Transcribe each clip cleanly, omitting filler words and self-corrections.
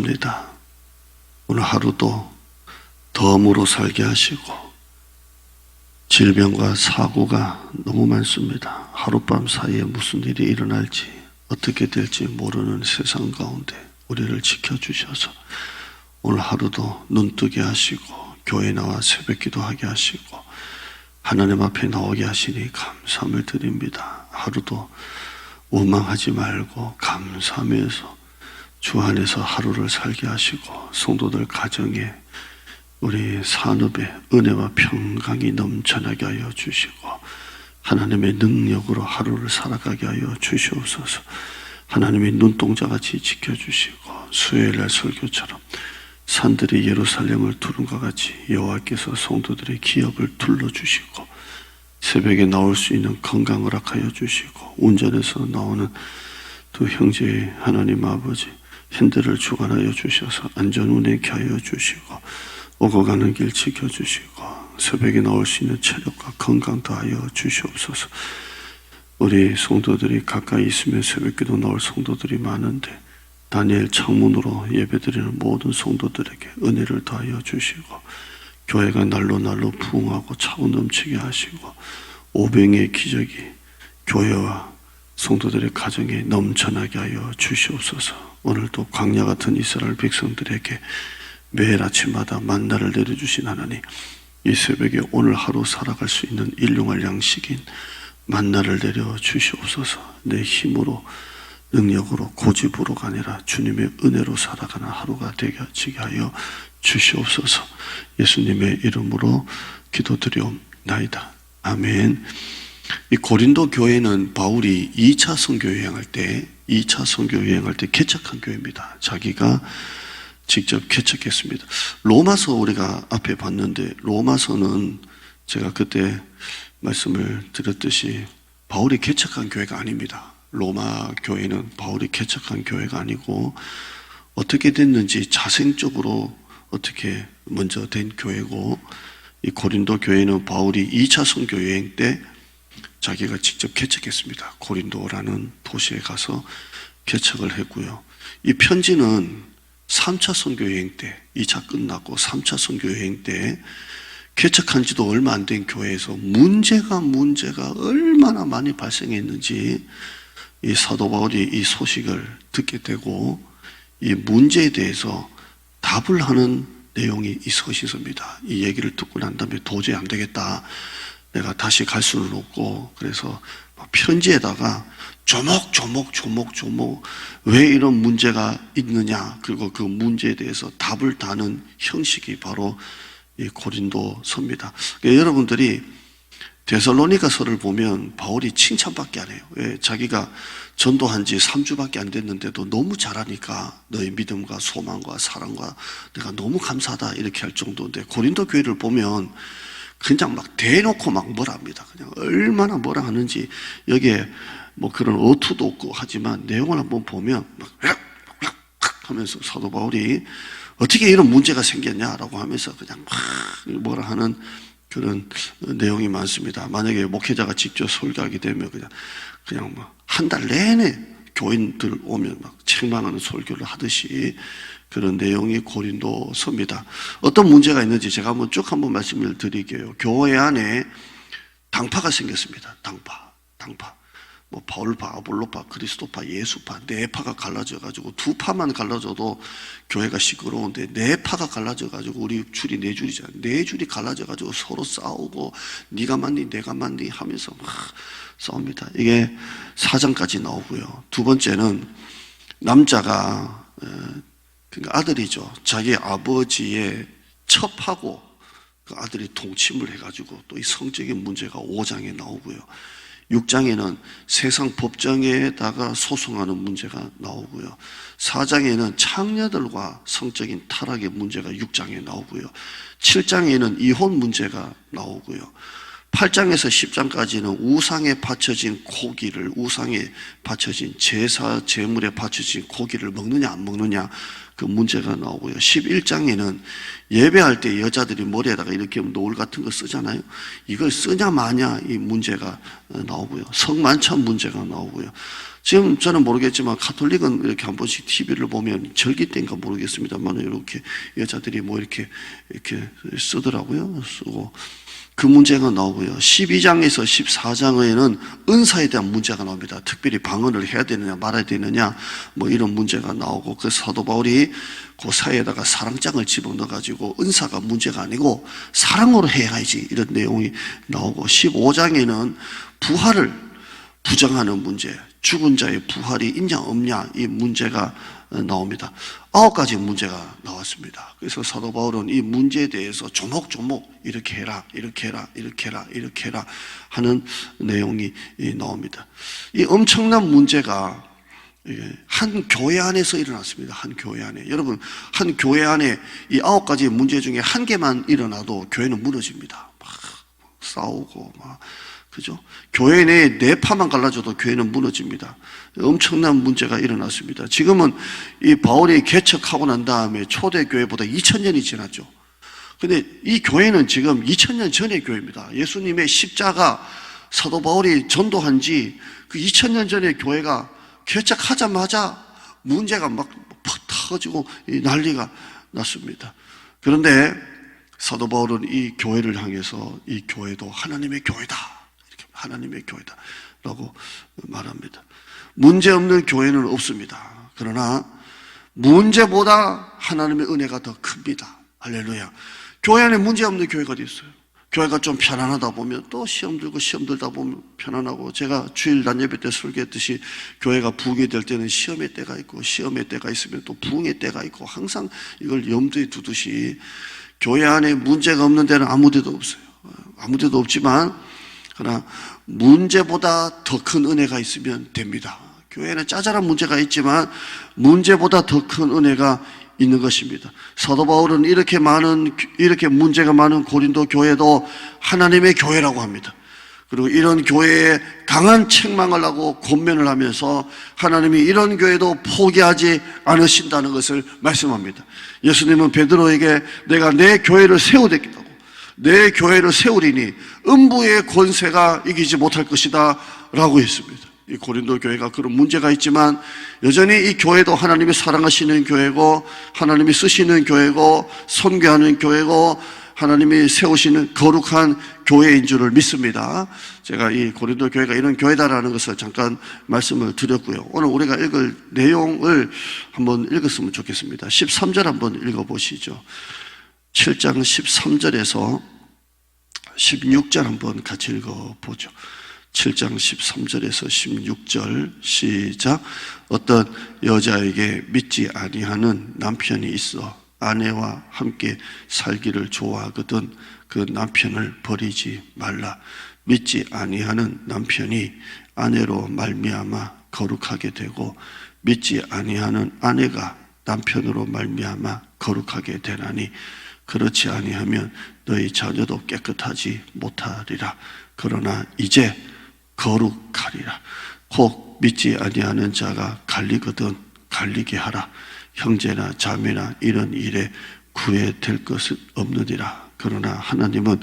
감사합니다. 오늘 하루도 덤으로 살게 하시고 질병과 사고가 너무 많습니다. 하룻밤 사이에 무슨 일이 일어날지 어떻게 될지 모르는 세상 가운데 우리를 지켜주셔서 오늘 하루도 눈뜨게 하시고 교회 나와 새벽 기도하게 하시고 하나님 앞에 나오게 하시니 감사함을 드립니다. 하루도 원망하지 말고 감사하면서 주 안에서 하루를 살게 하시고 성도들 가정에 우리 산업에 은혜와 평강이 넘쳐나게 하여 주시고 하나님의 능력으로 하루를 살아가게 하여 주시옵소서. 하나님의 눈동자같이 지켜주시고 수요일날 설교처럼 산들이 예루살렘을 두른 것 같이 여호와께서 성도들의 기업을 둘러주시고 새벽에 나올 수 있는 건강을 허락하여 주시고 운전해서 나오는 두 형제의 하나님 아버지 핸들을 주관하여 주셔서 안전운행케 하여 주시고 오고 가는 길 지켜주시고 새벽에 나올 수 있는 체력과 건강 더하여 주시옵소서. 우리 성도들이 가까이 있으면 새벽기도 나올 성도들이 많은데 다니엘 창문으로 예배드리는 모든 성도들에게 은혜를 더하여 주시고 교회가 날로 날로 부흥하고 차고 넘치게 하시고 오병의 기적이 교회와 성도들의 가정에 넘쳐나게 하여 주시옵소서. 오늘도 광야 같은 이스라엘 백성들에게 매일 아침마다 만나를 내려주신 하나님, 이 새벽에 오늘 하루 살아갈 수 있는 일용할 양식인 만나를 내려 주시옵소서. 내 힘으로 능력으로 고집으로가 아니라 주님의 은혜로 살아가는 하루가 되게 하여 주시옵소서. 예수님의 이름으로 기도드리옵나이다. 아멘. 이 고린도 교회는 바울이 2차 선교 여행할 때 개척한 교회입니다. 자기가 직접 개척했습니다. 로마서 우리가 앞에 봤는데 로마서는 제가 그때 말씀을 드렸듯이 바울이 개척한 교회가 아닙니다. 로마 교회는 바울이 개척한 교회가 아니고 어떻게 됐는지 자생적으로 어떻게 먼저 된 교회고 이 고린도 교회는 바울이 2차 선교 여행 때 자기가 직접 개척했습니다. 고린도라는 도시에 가서 개척을 했고요. 이 편지는 3차 선교 여행 때 2차 끝나고 3차 선교 여행 때 개척한 지도 얼마 안 된 교회에서 문제가 얼마나 많이 발생했는지 이 사도 바울이 이 소식을 듣게 되고 이 문제에 대해서 답을 하는 내용이 이 서신서입니다. 이 얘기를 듣고 난 다음에 도저히 안 되겠다. 내가 다시 갈 수는 없고 그래서 편지에다가 조목 왜 이런 문제가 있느냐 그리고 그 문제에 대해서 답을 다는 형식이 바로 이 고린도서입니다. 그러니까 여러분들이 데살로니가서를 보면 바울이 칭찬밖에 안 해요. 왜? 자기가 전도한 지 3주밖에 안 됐는데도 너무 잘하니까 너의 믿음과 소망과 사랑과 내가 너무 감사하다 이렇게 할 정도인데 고린도 교회를 보면 그냥 막 대놓고 막 뭐라 합니다. 그냥 얼마나 뭐라 하는지 여기에 뭐 그런 어투도 없고 하지만 내용을 한번 보면 막 하면서 사도 바울이 어떻게 이런 문제가 생겼냐라고 하면서 그냥 막 뭐라 하는 그런 내용이 많습니다. 만약에 목회자가 직접 설교하게 되면 그냥 막 한 달 내내 교인들 오면 막 책망하는 설교를 하듯이 그런 내용이 고린도서입니다. 어떤 문제가 있는지 제가 한번 말씀을 드릴게요. 교회 안에 당파가 생겼습니다. 당파. 뭐 바울파, 아볼로파, 그리스도파, 예수파 네 파가 갈라져가지고 두 파만 갈라져도 교회가 시끄러운데 네 파가 갈라져가지고 우리 줄이 네 줄이잖아요. 네 줄이 갈라져가지고 서로 싸우고 네가 맞니 내가 맞니 하면서 막 싸웁니다. 이게 4장까지 나오고요. 두 번째는 남자가 그러니까 아들이죠. 자기 아버지의 첩하고 그 아들이 동침을 해가지고 또 이 성적인 문제가 5장에 나오고요. 6장에는 세상 법정에다가 소송하는 문제가 나오고요. 4장에는 창녀들과 성적인 타락의 문제가 6장에 나오고요. 7장에는 이혼 문제가 나오고요. 8장에서 10장까지는 우상에 바쳐진 우상에 바쳐진 제사, 제물에 바쳐진 고기를 먹느냐 안 먹느냐 그 문제가 나오고요. 11장에는 예배할 때 여자들이 머리에다가 이렇게 노을 같은 거 쓰잖아요. 이걸 쓰냐 마냐 이 문제가 나오고요. 성만찬 문제가 나오고요. 지금 저는 모르겠지만 가톨릭은 이렇게 한 번씩 TV를 보면 절기 때인가 모르겠습니다만 이렇게 여자들이 뭐 이렇게 쓰더라고요. 쓰고 그 문제가 나오고요. 12장에서 14장에는 은사에 대한 문제가 나옵니다. 특별히 방언을 해야 되느냐 말아야 되느냐 뭐 이런 문제가 나오고, 그 사도 바울이 그 사이에다가 사랑장을 집어넣어 가지고 은사가 문제가 아니고 사랑으로 해야지 이런 내용이 나오고, 15장에는 부활을 부정하는 문제, 죽은 자의 부활이 있냐 없냐 이 문제가 나옵니다. 9가지 문제가 나왔습니다. 그래서 사도 바울은 이 문제에 대해서 조목조목 이렇게 해라, 이렇게 해라, 이렇게 해라, 이렇게 해라 하는 내용이 나옵니다. 이 엄청난 문제가 한 교회 안에서 일어났습니다. 한 교회 안에. 여러분, 한 교회 안에 이 9가지 문제 중에 한 개만 일어나도 교회는 무너집니다. 막 싸우고 막, 그죠? 교회 내에 내파만 갈라져도 교회는 무너집니다. 엄청난 문제가 일어났습니다. 지금은 이 바울이 개척하고 난 다음에 초대교회보다 2000년이 지났죠. 근데 이 교회는 지금 2000년 전의 교회입니다. 예수님의 십자가, 사도 바울이 전도한 지 그 2000년 전의 교회가 개척하자마자 문제가 막 팍 터지고 난리가 났습니다. 그런데 사도 바울은 이 교회를 향해서 이 교회도 하나님의 교회다, 하나님의 교회다라고 말합니다. 문제 없는 교회는 없습니다. 그러나 문제보다 하나님의 은혜가 더 큽니다. 할렐루야. 교회 안에 문제 없는 교회가 어디 있어요? 교회가 좀 편안하다 보면 또 시험 들고 시험 들다 보면 편안하고, 제가 주일 낮예배 때 설교했듯이 교회가 부흥이 될 때는 시험의 때가 있고 시험의 때가 있으면 또 부흥의 때가 있고, 항상 이걸 염두에 두듯이 교회 안에 문제가 없는 데는 아무 데도 없어요. 아무 데도 없지만 그러나 문제보다 더 큰 은혜가 있으면 됩니다. 교회에는 짜잘한 문제가 있지만 문제보다 더 큰 은혜가 있는 것입니다. 사도 바울은 이렇게 문제가 많은 고린도 교회도 하나님의 교회라고 합니다. 그리고 이런 교회에 강한 책망을 하고 권면을 하면서 하나님이 이런 교회도 포기하지 않으신다는 것을 말씀합니다. 예수님은 베드로에게 내가 내 교회를 세우겠다고, 내 교회를 세우리니 음부의 권세가 이기지 못할 것이다 라고 했습니다. 이 고린도 교회가 그런 문제가 있지만 여전히 이 교회도 하나님이 사랑하시는 교회고 하나님이 쓰시는 교회고 선교하는 교회고 하나님이 세우시는 거룩한 교회인 줄을 믿습니다. 제가 이 고린도 교회가 이런 교회다라는 것을 잠깐 말씀을 드렸고요. 오늘 우리가 읽을 내용을 한번 읽었으면 좋겠습니다. 13절 한번 읽어보시죠. 7장 13절에서 16절 한번 같이 읽어보죠. 7장 13절에서 16절 시작. 어떤 여자에게 믿지 아니하는 남편이 있어 아내와 함께 살기를 좋아하거든 그 남편을 버리지 말라. 믿지 아니하는 남편이 아내로 말미암아 거룩하게 되고 믿지 아니하는 아내가 남편으로 말미암아 거룩하게 되나니 그렇지 아니하면 너희 자녀도 깨끗하지 못하리라. 그러나 이제 거룩하리라. 혹 믿지 아니하는 자가 갈리거든 갈리게 하라. 형제나 자매나 이런 일에 구애될 것은 없느니라. 그러나 하나님은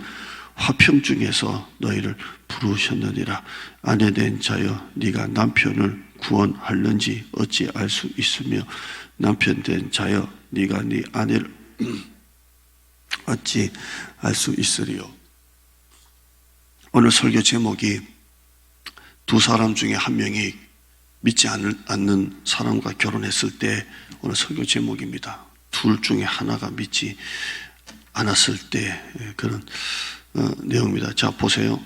화평 중에서 너희를 부르셨느니라. 아내 된 자여 네가 남편을 구원할는지 어찌 알 수 있으며 남편 된 자여 네가 네 아내를 어찌 알 수 있으리요. 오늘 설교 제목이 두 사람 중에 한 명이 믿지 않는 사람과 결혼했을 때 오늘 설교 제목입니다. 둘 중에 하나가 믿지 않았을 때 그런 내용입니다. 자, 보세요.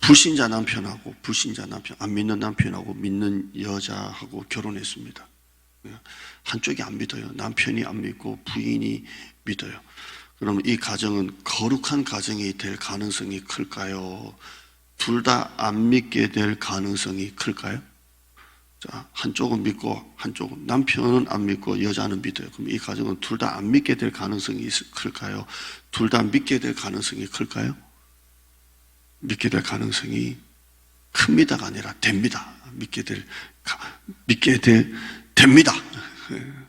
불신자 남편하고 안 믿는 남편하고 믿는 여자하고 결혼했습니다. 한쪽이 안 믿어요. 남편이 안 믿고 부인이 믿어요. 그러면 이 가정은 거룩한 가정이 될 가능성이 클까요? 둘 다 안 믿게 될 가능성이 클까요? 자, 한쪽은 믿고 한쪽은, 남편은 안 믿고 여자는 믿어요. 그럼 이 가정은 둘 다 안 믿게 될 가능성이 클까요? 둘 다 믿게 될 가능성이 클까요? 믿게 될 가능성이 큽니다가 아니라 됩니다. 됩니다.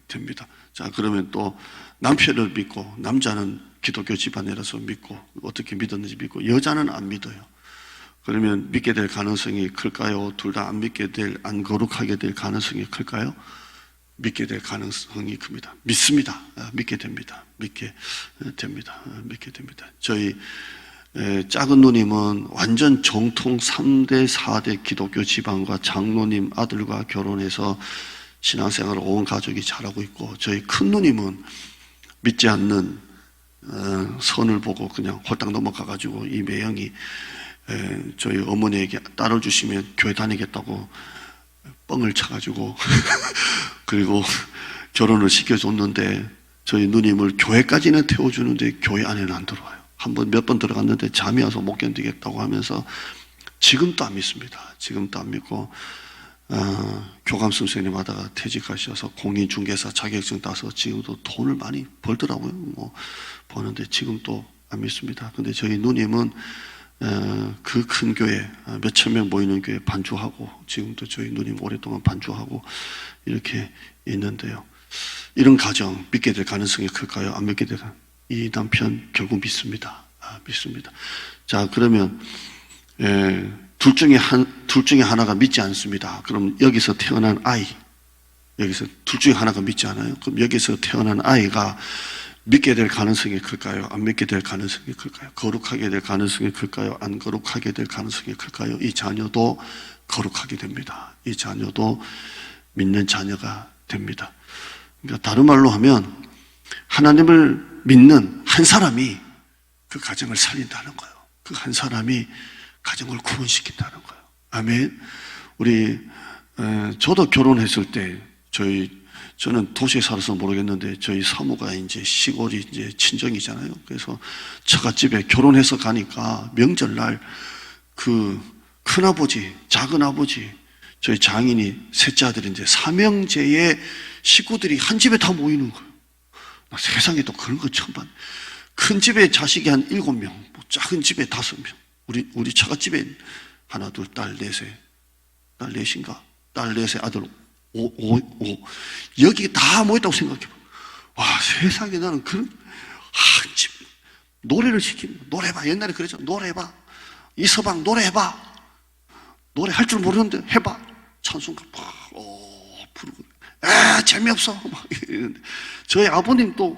됩니다. 자, 그러면 또 남편을 믿고, 남자는 기독교 집안이라서 믿고, 어떻게 믿었는지 믿고, 여자는 안 믿어요. 그러면 믿게 될 가능성이 클까요? 둘 다 안 믿게 안 거룩하게 될 가능성이 클까요? 믿게 될 가능성이 큽니다. 믿습니다. 믿게 됩니다. 믿게 됩니다. 믿게 됩니다. 저희 작은 누님은 완전 정통 3대, 4대 기독교 집안과 장로님 아들과 결혼해서 신앙생활을 온 가족이 잘하고 있고, 저희 큰 누님은 믿지 않는 선을 보고 그냥 홀딱 넘어가가지고 이 매형이 저희 어머니에게 딸을 주시면 교회 다니겠다고 뻥을 쳐가지고 그리고 결혼을 시켜줬는데, 저희 누님을 교회까지는 태워주는데 교회 안에는 안 들어와요. 몇 번 들어갔는데 잠이 와서 못 견디겠다고 하면서 지금도 안 믿습니다. 지금도 안 믿고 교감 선생님 하다가 퇴직하셔서 공인중개사 자격증 따서 지금도 돈을 많이 벌더라고요. 뭐 버는데 지금도 안 믿습니다. 근데 저희 누님은 그 큰 교회, 몇천 명 모이는 교회 반주하고, 지금도 저희 누님 오랫동안 반주하고 이렇게 있는데요. 이런 가정 믿게 될 가능성이 클까요? 안 믿게 될? 이 남편 결국 믿습니다. 믿습니다. 자, 그러면 둘 중에 하나가 믿지 않습니다. 그럼 여기서 태어난 아이, 여기서 둘 중에 하나가 믿지 않아요? 그럼 여기서 태어난 아이가 믿게 될 가능성이 클까요? 안 믿게 될 가능성이 클까요? 거룩하게 될 가능성이 클까요? 안 거룩하게 될 가능성이 클까요? 이 자녀도 거룩하게 됩니다. 이 자녀도 믿는 자녀가 됩니다. 그러니까 다른 말로 하면 하나님을 믿는 한 사람이 그 가정을 살린다는 거예요. 그 한 사람이 가정을 구원시킨다는 거예요. 아멘. 저도 결혼했을 때 저는 도시에 살아서 모르겠는데 저희 사모가 이제 시골이 이제 친정이잖아요. 그래서 처갓집에 결혼해서 가니까 명절날 그 큰아버지, 작은아버지, 저희 장인이 셋째 아들인데 삼형제의 식구들이 한 집에 다 모이는 거예요. 세상에 또 그런 거 처음 봤네. 큰 집에 자식이 한 7명, 작은 집에 5명. 우리 처갓집에 하나, 둘, 딸 넷에, 딸 넷인가? 딸 넷에 아들 5. 여기 다 모였다고 생각해봐. 와, 세상에 나는 그런, 한 집, 노래를 시키면, 노래해봐. 옛날에 그랬죠. 노래해봐. 이서방 노래해봐. 노래할 줄 모르는데 해봐. 찬송가 막, 부르고. 재미없어. 막 이러는데. 저희 아버님 또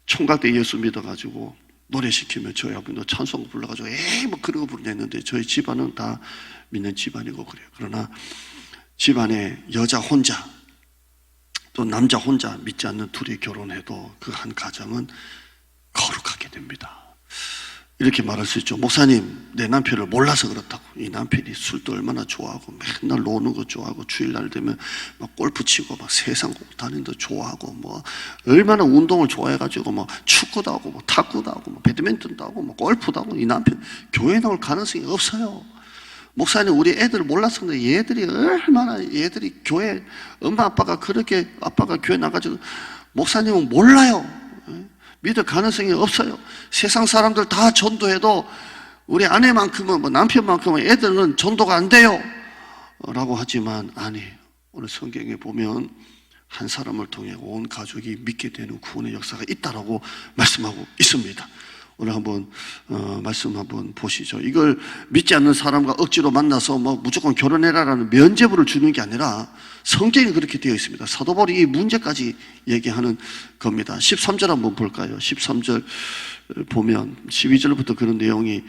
총각 때 예수 믿어가지고 노래 시키면 저희 아버님도 찬송 불러가지고 뭐 그런 거 부르냐 했는데, 저희 집안은 다 믿는 집안이고 그래요. 그러나 집안에 여자 혼자 또 남자 혼자 믿지 않는 둘이 결혼해도 그 한 가정은 거룩하게 됩니다. 이렇게 말할 수 있죠. 목사님, 내 남편을 몰라서 그렇다고. 이 남편이 술도 얼마나 좋아하고 맨날 노는 거 좋아하고 주일날 되면 막 골프 치고 막 세상 다니는 거 좋아하고 뭐 얼마나 운동을 좋아해가지고 뭐 축구도 하고 뭐 탁구도 하고 뭐 배드민턴도 하고 뭐 골프도 하고. 이 남편 교회 나올 가능성이 없어요. 목사님, 우리 애들 몰라서 그런데 얘들이 교회 엄마 아빠가 그렇게 아빠가 교회 나가지고. 목사님은 몰라요. 믿을 가능성이 없어요. 세상 사람들 다 전도해도 우리 아내만큼은, 뭐 남편만큼은 애들은 전도가 안 돼요 라고 하지만 아니에요. 오늘 성경에 보면 한 사람을 통해 온 가족이 믿게 되는 구원의 역사가 있다라고 말씀하고 있습니다. 오늘 한번 말씀 한번 보시죠. 이걸 믿지 않는 사람과 억지로 만나서 뭐 무조건 결혼해라라는 면죄부를 주는 게 아니라 성경이 그렇게 되어 있습니다. 사도 바울이 이 문제까지 얘기하는 겁니다. 13절 한번 볼까요? 13절 보면 12절부터 그런 내용이,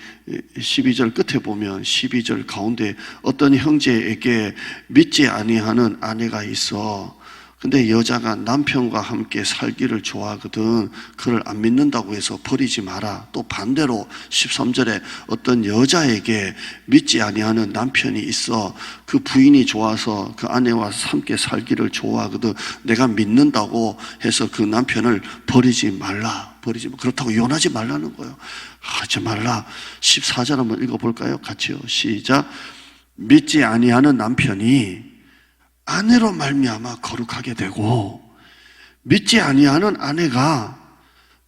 12절 끝에 보면 12절 가운데 어떤 형제에게 믿지 아니하는 아내가 있어. 근데 여자가 남편과 함께 살기를 좋아하거든. 그를 안 믿는다고 해서 버리지 마라. 또 반대로 13절에 어떤 여자에게 믿지 아니하는 남편이 있어. 그 부인이 좋아서 그 아내와 함께 살기를 좋아하거든. 내가 믿는다고 해서 그 남편을 버리지 말라. 그렇다고 이혼하지 말라는 거예요. 하지 말라. 14절 한번 읽어볼까요? 같이요. 시작. 믿지 아니하는 남편이 아내로 말미암아 거룩하게 되고, 믿지 아니하는 아내가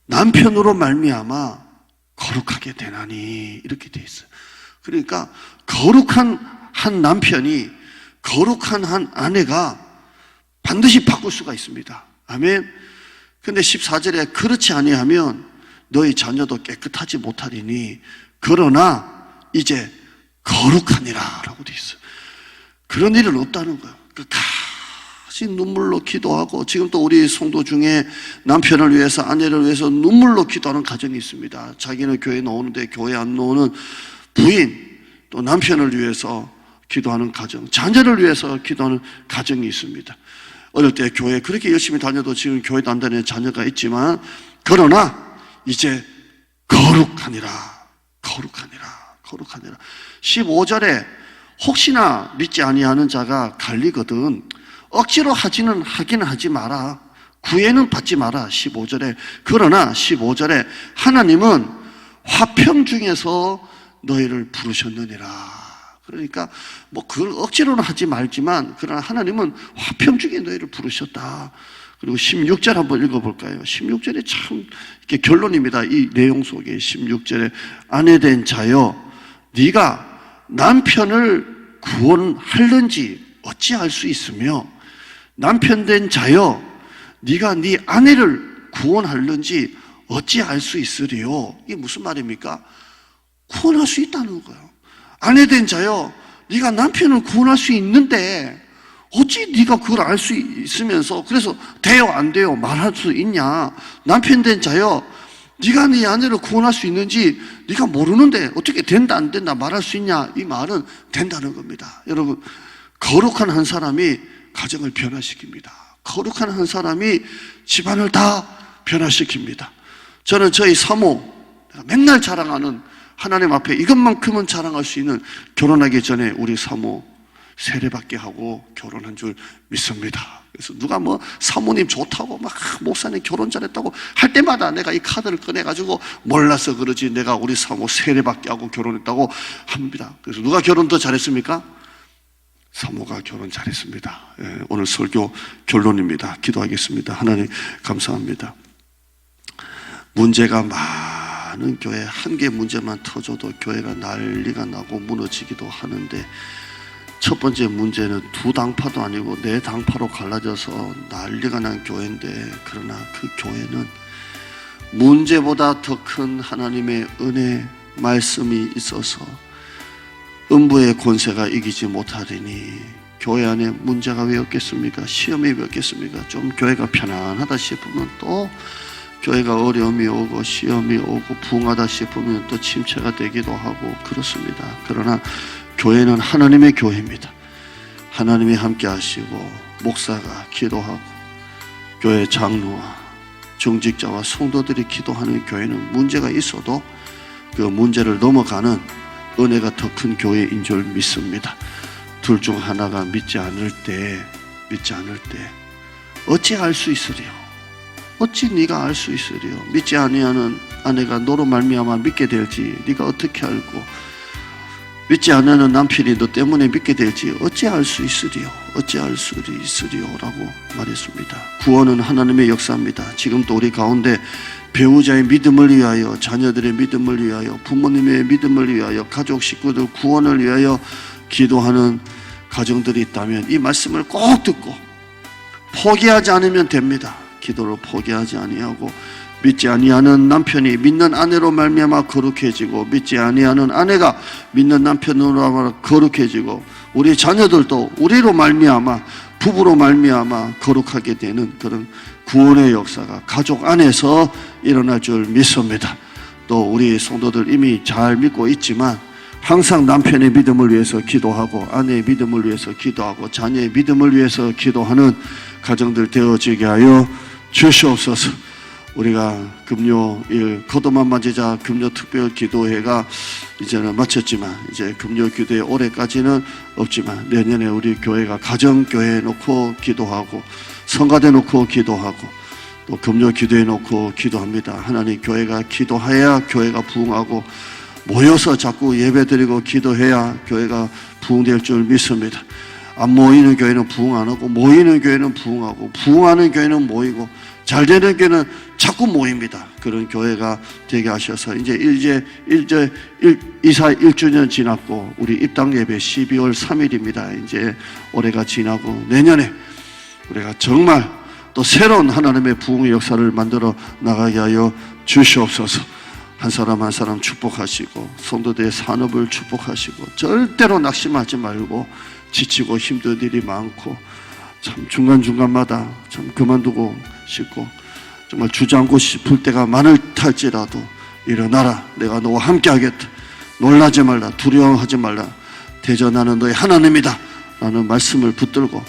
남편으로 말미암아 거룩하게 되나니. 이렇게 돼 있어요. 그러니까 거룩한 한 남편이 거룩한 한 아내가 반드시 바꿀 수가 있습니다. 아멘. 근데 14절에 그렇지 아니하면 너희 자녀도 깨끗하지 못하리니, 그러나 이제 거룩하니라 라고 돼 있어요. 그런 일은 없다는 거예요. 끝까지 눈물로 기도하고, 지금 또 우리 성도 중에 남편을 위해서, 아내를 위해서 눈물로 기도하는 가정이 있습니다. 자기는 교회 나오는데 교회 안 나오는 부인, 또 남편을 위해서 기도하는 가정, 자녀를 위해서 기도하는 가정이 있습니다. 어릴 때 교회 그렇게 열심히 다녀도 지금 교회도 안 다니는 자녀가 있지만, 그러나 이제 거룩하니라, 거룩하니라, 거룩하니라. 15절에 혹시나 믿지 아니하는 자가 갈리거든 억지로 하기는 하지 마라. 구애는 받지 마라. 15절에. 그러나 15절에 하나님은 화평 중에서 너희를 부르셨느니라. 그러니까 뭐 그걸 억지로는 하지 말지만, 그러나 하나님은 화평 중에 너희를 부르셨다. 그리고 16절 한번 읽어볼까요? 16절에 참 이렇게 결론입니다. 이 내용 속에 16절에 아내된 자여 네가 남편을 구원할는지 어찌 알 수 있으며, 남편된 자여 네가 네 아내를 구원할는지 어찌 알 수 있으리요. 이게 무슨 말입니까? 구원할 수 있다는 거예요. 아내된 자여 네가 남편을 구원할 수 있는데 어찌 네가 그걸 알 수 있으면서 그래서 돼요 안 돼요 말할 수 있냐. 남편된 자여 네가 네 아내를 구원할 수 있는지 네가 모르는데 어떻게 된다 안 된다 말할 수 있냐. 이 말은 된다는 겁니다. 여러분, 거룩한 한 사람이 가정을 변화시킵니다. 거룩한 한 사람이 집안을 다 변화시킵니다. 저는 저희 사모, 맨날 자랑하는, 하나님 앞에 이것만큼은 자랑할 수 있는, 결혼하기 전에 우리 사모 세례받게 하고 결혼한 줄 믿습니다. 그래서 누가 뭐 사모님 좋다고 막 목사님 결혼 잘했다고 할 때마다 내가 이 카드를 꺼내가지고 몰라서 그러지 내가 우리 사모 세례받게 하고 결혼했다고 합니다. 그래서 누가 결혼 더 잘했습니까? 사모가 결혼 잘했습니다. 예, 오늘 설교 결론입니다. 기도하겠습니다. 하나님 감사합니다. 문제가 많은 교회, 한 개 문제만 터져도 교회가 난리가 나고 무너지기도 하는데, 첫 번째 문제는 두 당파도 아니고 네 당파로 갈라져서 난리가 난 교회인데, 그러나 그 교회는 문제보다 더 큰 하나님의 은혜 말씀이 있어서 음부의 권세가 이기지 못하리니, 교회 안에 문제가 왜 없겠습니까? 시험이 왜 없겠습니까? 좀 교회가 편안하다 싶으면 또 교회가 어려움이 오고 시험이 오고 부흥하다 싶으면 또 침체가 되기도 하고 그렇습니다. 그러나 교회는 하나님의 교회입니다. 하나님이 함께 하시고 목사가 기도하고 교회 장로와 중직자와 성도들이 기도하는 교회는 문제가 있어도 그 문제를 넘어가는 은혜가 더 큰 교회인 줄 믿습니다. 둘 중 하나가 믿지 않을 때 어찌 알 수 있으리요? 어찌 네가 알 수 있으리요? 믿지 아니하는 아내가 너로 말미암아 믿게 될지 네가 어떻게 알고, 믿지 않는 남편이 너 때문에 믿게 될지 어찌 알 수 있으리요? 어찌 알 수 있으리요? 라고 말했습니다. 구원은 하나님의 역사입니다. 지금도 우리 가운데 배우자의 믿음을 위하여, 자녀들의 믿음을 위하여, 부모님의 믿음을 위하여, 가족 식구들 구원을 위하여 기도하는 가정들이 있다면 이 말씀을 꼭 듣고 포기하지 않으면 됩니다. 기도를 포기하지 아니하고, 믿지 아니하는 남편이 믿는 아내로 말미암아 거룩해지고, 믿지 아니하는 아내가 믿는 남편으로 말미암아 거룩해지고, 우리 자녀들도 우리로 말미암아, 부부로 말미암아 거룩하게 되는 그런 구원의 역사가 가족 안에서 일어날 줄 믿습니다. 또 우리 성도들 이미 잘 믿고 있지만 항상 남편의 믿음을 위해서 기도하고, 아내의 믿음을 위해서 기도하고, 자녀의 믿음을 위해서 기도하는 가정들 되어지게 하여 주시옵소서. 우리가 금요일 거듭만 맞이자 금요 특별 기도회가 이제는 마쳤지만, 이제 금요 기도회 올해까지는 없지만 내년에 우리 교회가 가정교회 놓고 기도하고, 성가대 놓고 기도하고, 또 금요 기도회 놓고 기도합니다. 하나님, 교회가 기도해야 교회가 부흥하고, 모여서 자꾸 예배드리고 기도해야 교회가 부흥될 줄 믿습니다. 안 모이는 교회는 부흥 안 하고, 모이는 교회는 부흥하고, 부흥하는 교회는 모이고, 잘 되는 교회는 자꾸 모입니다. 그런 교회가 되게 하셔서 이제 이사 1주년 지났고, 우리 입당 예배 12월 3일입니다. 이제 올해가 지나고 내년에 우리가 정말 또 새로운 하나님의 부흥의 역사를 만들어 나가게 하여 주시옵소서. 한 사람 한 사람 축복하시고 성도들의 산업을 축복하시고 절대로 낙심하지 말고 지치고 힘든 일이 많고 참 중간중간마다 참 그만두고 싶고 정말 주저앉고 싶을 때가 많을 탈지라도 일어나라. 내가 너와 함께 하겠다. 놀라지 말라. 두려워하지 말라. 대저 나는 너의 하나님이다 라는 말씀을 붙들고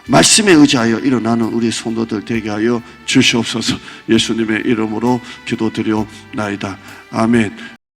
말씀에 의지하여 일어나는 우리 성도들 되게 하여 주시옵소서. 예수님의 이름으로 기도드려나이다. 아멘.